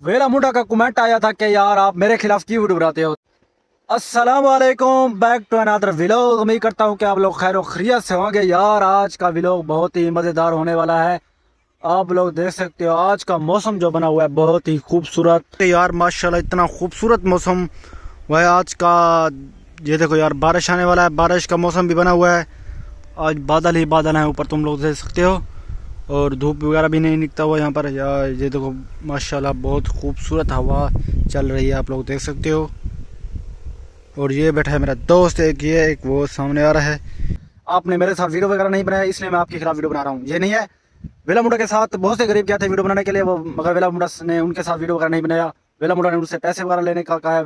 वेला मुंडा का कमेंट आया था कि यार आप मेरे खिलाफ क्यों वीडियो बनाते हो। अस्सलाम वालेकुम, बैक टू अनदर व्लॉग। उम्मीद करता हूँ कि आप लोग खैर खैरियत से होंगे। यार आज का व्लॉग बहुत ही मज़ेदार होने वाला है। आप लोग देख सकते हो आज का मौसम जो बना हुआ है बहुत ही खूबसूरत यार, माशाल्लाह इतना खूबसूरत मौसम हुआ है आज का। ये देखो यार, बारिश आने वाला है, बारिश का मौसम भी बना हुआ है। आज बादल ही बादल हैं ऊपर, तुम लोग देख सकते हो, और धूप वगैरह भी नहीं निकलता हुआ यहाँ पर यार। ये देखो माशाल्लाह बहुत खूबसूरत हवा चल रही है, आप लोग देख सकते हो। और ये बैठा है मेरा दोस्त, एक ये एक वो सामने आ रहा है। आपने मेरे साथ वीडियो वगैरह नहीं बनाया इसलिए मैं आपके खिलाफ वीडियो बना रहा हूँ, ये नहीं है। वेला मुंडा के साथ बहुत से गरीब गया थे वीडियो बनाने के लिए वो, मगर वेला मुंडा ने उनके साथ वीडियो वगैरह नहीं बनाया। वेला मुंडा ने उनसे पैसे वगैरह लेने का कहा है,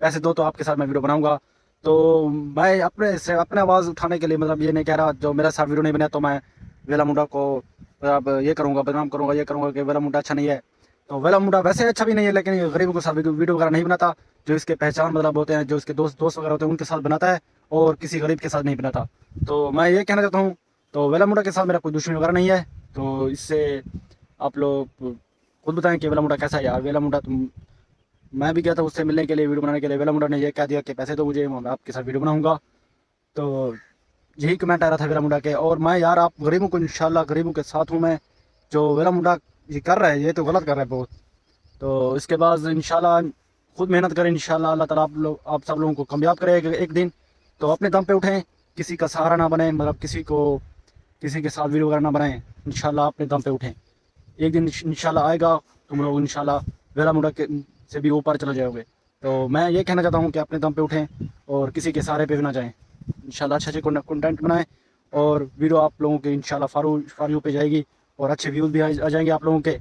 पैसे दो तो आपके साथ मैं वीडियो बनाऊंगा। तो मैं अपने से अपने आवाज़ उठाने के लिए, मतलब ये नहीं कह रहा जो मेरा साथ वीडियो नहीं बनाया तो मैं वेला मुंडा को अब ये करूँगा, बदनाम करूँगा, ये करूँगा कि वेला मुंडा अच्छा नहीं है। तो वेला मुंडा वैसे अच्छा भी नहीं है, लेकिन गरीबों के साथ वीडियो वगैरह नहीं बनाता। जो इसके पहचान मतलब होते हैं, जो इसके दोस्त दोस्त वगैरह होते हैं उनके साथ बनाता है, और किसी गरीब के साथ नहीं बनाता। तो मैं ये कहना चाहता हूँ, तो वेला मुंडा के साथ मेरा कोई दुश्मनी वगैरह नहीं है। तो इससे आप लोग खुद बताएं कि वेला मुंडा कैसा है यार। वेला मुंडा तुम, मैं भी गया था उससे मिलने के लिए, वीडियो बनाने के लिए। वेला मुंडा ने ये कह दिया कि पैसे दो मुझे, मैं आपके साथ वीडियो बनाऊंगा। तो यही कमेंट आ रहा था वेला मुंडा के। और मैं यार आप गरीबों को, इंशाल्लाह गरीबों के साथ हूँ मैं। जो वेला मुंडा ये कर रहा है ये तो गलत कर रहा है बहुत। तो इसके बाद इंशाल्लाह खुद मेहनत करें, इंशाल्लाह अल्लाह ताला आप सब लोगों को कामयाब करे एक दिन। तो अपने दम पे उठें, किसी का सहारा ना बने, मतलब किसी के साथ वीडियो वगैरह ना बनाएं। इंशाल्लाह अपने दम पे उठें, एक दिन इंशाल्लाह आएगा, तुम लोग इंशाल्लाह वेला मुंडा के से भी ऊपर चले जाओगे। तो मैं ये कहना चाहता हूँ कि अपने दम पे उठें और किसी के सहारे पे भी ना जाएं। इंशाल्लाह अच्छे अच्छे कंटेंट बनाएं, और वीडियो आप लोगों के इंशाल्लाह फॉर यू पे जाएगी, और अच्छे व्यूज़ भी आ जाएंगे आप लोगों के।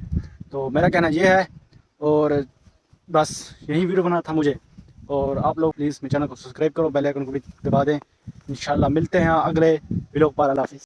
तो मेरा कहना ये है, और बस यही वीडियो बनाना था मुझे। और आप लोग प्लीज़ मेरे चैनल को सब्सक्राइब करो, बेल आइकन को भी दबा दें। इंशाल्लाह मिलते हैं अगले व्लॉग पर। अल्लाह हाफिज़।